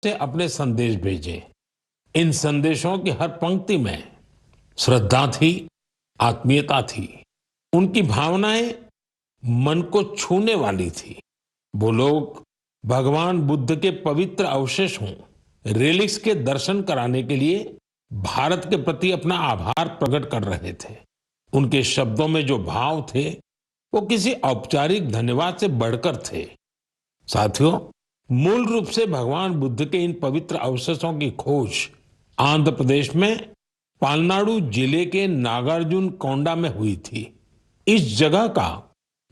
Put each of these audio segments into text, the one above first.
से अपने संदेश भेजे। इन संदेशों की हर पंक्ति में श्रद्धा थी, आत्मीयता थी। उनकी भावनाएं मन को छूने वाली थी। वो लोग भगवान बुद्ध के पवित्र अवशेषों, रेलिक्स के दर्शन कराने के लिए भारत के प्रति अपना आभार प्रकट कर रहे थे। उनके शब्दों में जो भाव थे वो किसी औपचारिक धन्यवाद से बढ़कर थे। साथियों, मूल रूप से भगवान बुद्ध के इन पवित्र अवशेषों की खोज आंध्र प्रदेश में पालनाडु जिले के नागार्जुन कोंडा में हुई थी। इस जगह का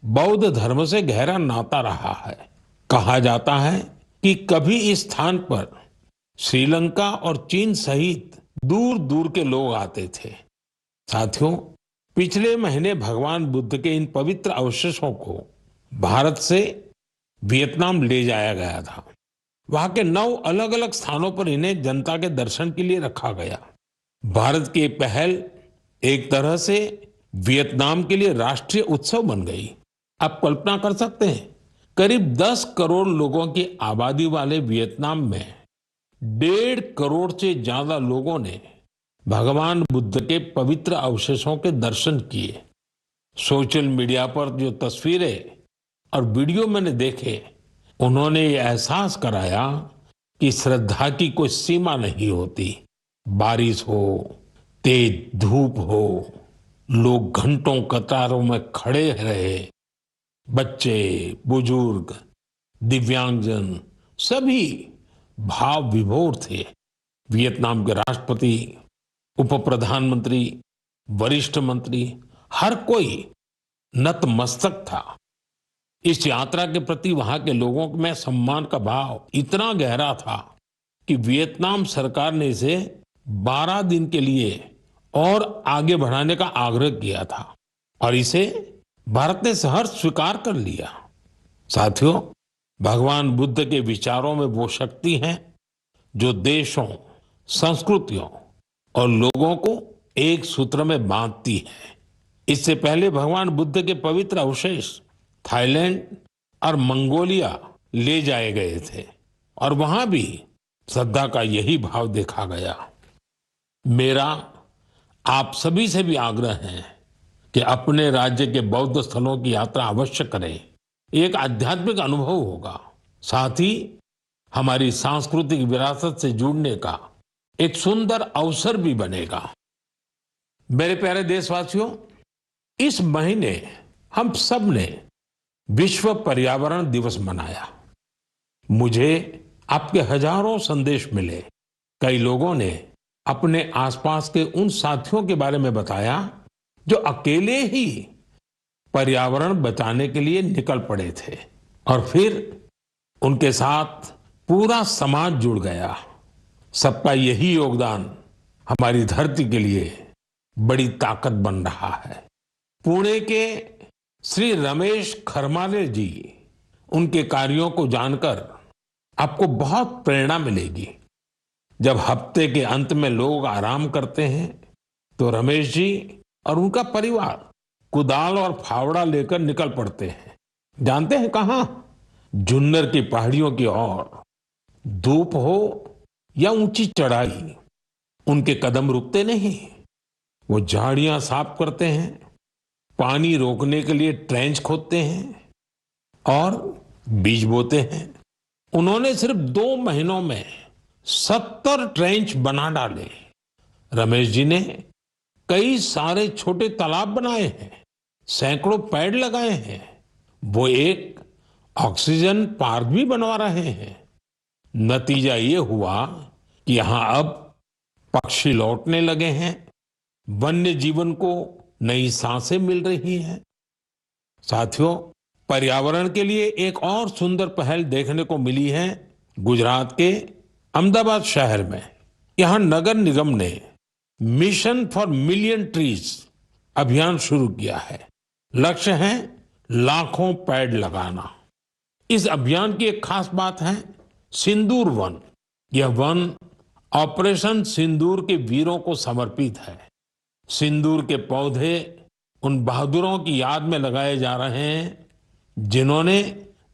बौद्ध धर्म से गहरा नाता रहा है। कहा जाता है कि कभी इस स्थान पर श्रीलंका और चीन सहित दूर दूर के लोग आते थे। साथियों, पिछले महीने भगवान बुद्ध के इन पवित्र अवशेषों को भारत से वियतनाम ले जाया गया था। वहां के 9 अलग अलग स्थानों पर इन्हें जनता के दर्शन के लिए रखा गया। भारत की पहल एक तरह से वियतनाम के लिए राष्ट्रीय उत्सव बन गई। आप कल्पना कर सकते हैं, करीब 10 करोड़ लोगों की आबादी वाले वियतनाम में 1.5 करोड़ से ज्यादा लोगों ने भगवान बुद्ध के पवित्र अवशेषों के दर्शन किए। सोशल मीडिया पर जो तस्वीरें और वीडियो मैंने देखे, उन्होंने ये एहसास कराया कि श्रद्धा की कोई सीमा नहीं होती। बारिश हो, तेज धूप हो, लोग घंटों कतारों में खड़े रहे, बच्चे, बुजुर्ग, दिव्यांगजन सभी भाव विभोर थे। वियतनाम के राष्ट्रपति, उप प्रधानमंत्री, वरिष्ठ मंत्री, हर कोई नतमस्तक था। इस यात्रा के प्रति वहां के लोगों में सम्मान का भाव इतना गहरा था कि वियतनाम सरकार ने इसे 12 दिन के लिए और आगे बढ़ाने का आग्रह किया था और इसे भारत ने सहर्ष स्वीकार कर लिया। साथियों, भगवान बुद्ध के विचारों में वो शक्ति है जो देशों, संस्कृतियों और लोगों को एक सूत्र में बांधती है। इससे पहले भगवान बुद्ध के पवित्र अवशेष थाईलैंड और मंगोलिया ले जाए गए थे और वहां भी श्रद्धा का यही भाव देखा गया। मेरा आप सभी से भी आग्रह है कि अपने राज्य के बौद्ध स्थलों की यात्रा अवश्य करें। एक आध्यात्मिक अनुभव होगा, साथ ही हमारी सांस्कृतिक विरासत से जुड़ने का एक सुंदर अवसर भी बनेगा। मेरे प्यारे देशवासियों, इस महीने हम सब ने विश्व पर्यावरण दिवस मनाया। मुझे आपके हजारों संदेश मिले। कई लोगों ने अपने आसपास के उन साथियों के बारे में बताया जो अकेले ही पर्यावरण बचाने के लिए निकल पड़े थे और फिर उनके साथ पूरा समाज जुड़ गया। सबका यही योगदान हमारी धरती के लिए बड़ी ताकत बन रहा है। पुणे के श्री रमेश खरमाले जी, उनके कार्यों को जानकर आपको बहुत प्रेरणा मिलेगी। जब हफ्ते के अंत में लोग आराम करते हैं तो रमेश जी और उनका परिवार कुदाल और फावड़ा लेकर निकल पड़ते हैं। जानते हैं कहां? जुन्नर की पहाड़ियों की ओर। धूप हो या ऊंची चढ़ाई, उनके कदम रुकते नहीं। वो झाड़ियां साफ करते हैं, पानी रोकने के लिए ट्रेंच खोदते हैं और बीज बोते हैं। उन्होंने सिर्फ 2 महीनों में 70 ट्रेंच बना डाले। रमेश जी ने कई सारे छोटे तालाब बनाए हैं, सैकड़ों पेड़ लगाए हैं। वो एक ऑक्सीजन पार्क भी बनवा रहे हैं। नतीजा ये हुआ कि यहां अब पक्षी लौटने लगे हैं, वन्य जीवन को नई सांसें मिल रही हैं। साथियों, पर्यावरण के लिए एक और सुंदर पहल देखने को मिली है गुजरात के अहमदाबाद शहर में। यहां नगर निगम ने मिशन फॉर मिलियन ट्रीज अभियान शुरू किया है। लक्ष्य है लाखों पेड़ लगाना। इस अभियान की एक खास बात है सिंदूर वन। यह वन ऑपरेशन सिंदूर के वीरों को समर्पित है। सिंदूर के पौधे उन बहादुरों की याद में लगाए जा रहे हैं जिन्होंने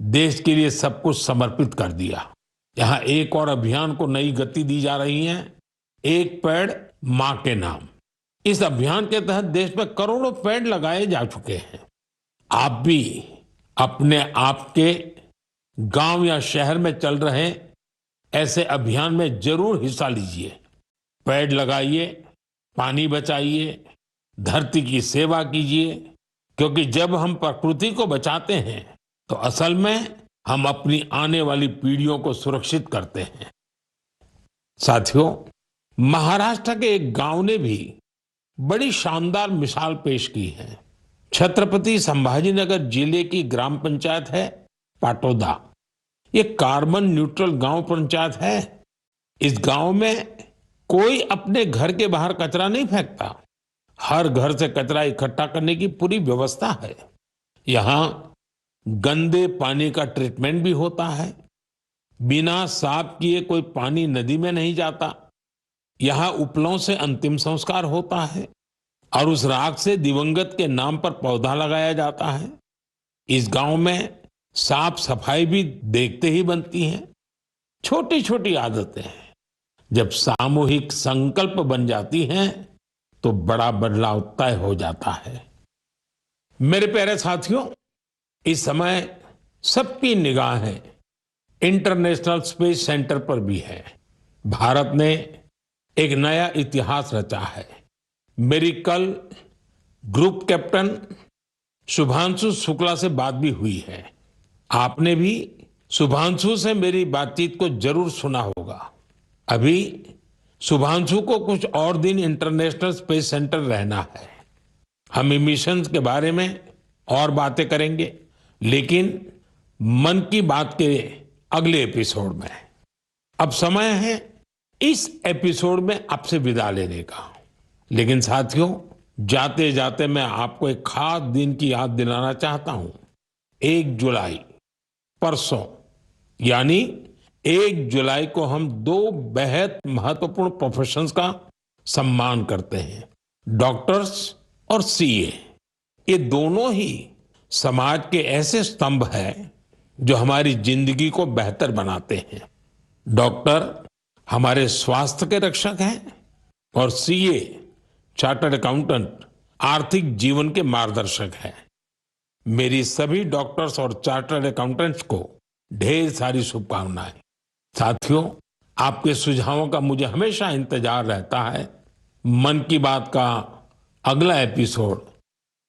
देश के लिए सब कुछ समर्पित कर दिया। यहाँ एक और अभियान को नई गति दी जा रही है, एक पेड़ मां के नाम। इस अभियान के तहत देश में करोड़ों पेड़ लगाए जा चुके हैं। आप भी अपने आपके गांव या शहर में चल रहे ऐसे अभियान में जरूर हिस्सा लीजिए। पेड़ लगाइए, पानी बचाइए, धरती की सेवा कीजिए, क्योंकि जब हम प्रकृति को बचाते हैं तो असल में हम अपनी आने वाली पीढ़ियों को सुरक्षित करते हैं। साथियों, महाराष्ट्र के एक गांव ने भी बड़ी शानदार मिसाल पेश की है। छत्रपति संभाजीनगर जिले की ग्राम पंचायत है पाटोदा। ये कार्बन न्यूट्रल गांव पंचायत है। इस गांव में कोई अपने घर के बाहर कचरा नहीं फेंकता। हर घर से कचरा इकट्ठा करने की पूरी व्यवस्था है। यहाँ गंदे पानी का ट्रीटमेंट भी होता है। बिना साफ किए कोई पानी नदी में नहीं जाता। यहाँ उपलों से अंतिम संस्कार होता है और उस राख से दिवंगत के नाम पर पौधा लगाया जाता है। इस गांव में साफ सफाई भी देखते ही बनती है। छोटी छोटी आदतें जब सामूहिक संकल्प बन जाती हैं तो बड़ा बदलाव तय हो जाता है। मेरे प्यारे साथियों, इस समय सबकी निगाहें इंटरनेशनल स्पेस सेंटर पर भी है। भारत ने एक नया इतिहास रचा है। मेरी कल ग्रुप कैप्टन शुभांशु शुक्ला से बात भी हुई है। आपने भी शुभांशु से मेरी बातचीत को जरूर सुना होगा। अभी शुभांशु को कुछ और दिन इंटरनेशनल स्पेस सेंटर रहना है। हम मिशंस के बारे में और बातें करेंगे, लेकिन मन की बात के अगले एपिसोड में। अब समय है इस एपिसोड में आपसे विदा लेने का। लेकिन साथियों, जाते जाते मैं आपको एक खास दिन की याद दिलाना चाहता हूं। 1 जुलाई, परसों, यानी 1 जुलाई को हम 2 बेहद महत्वपूर्ण प्रोफेशंस का सम्मान करते हैं, डॉक्टर्स और सीए। ये दोनों ही समाज के ऐसे स्तंभ हैं जो हमारी जिंदगी को बेहतर बनाते हैं। डॉक्टर हमारे स्वास्थ्य के रक्षक हैं और सीए, चार्टर्ड अकाउंटेंट, आर्थिक जीवन के मार्गदर्शक हैं। मेरी सभी डॉक्टर्स और चार्टर्ड अकाउंटेंट्स को ढेर सारी शुभकामनाएं। साथियों, आपके सुझावों का मुझे हमेशा इंतजार रहता है। मन की बात का अगला एपिसोड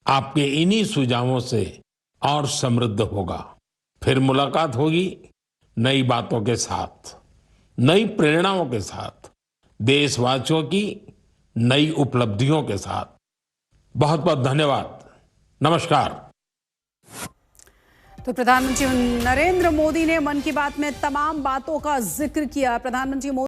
आपके इन्हीं सुझावों से और समृद्ध होगा। फिर मुलाकात होगी नई बातों के साथ, नई प्रेरणाओं के साथ, देशवासियों की नई उपलब्धियों के साथ। बहुत बहुत धन्यवाद। नमस्कार। तो प्रधानमंत्री नरेंद्र मोदी ने मन की बात में तमाम बातों का जिक्र किया। प्रधानमंत्री मोदी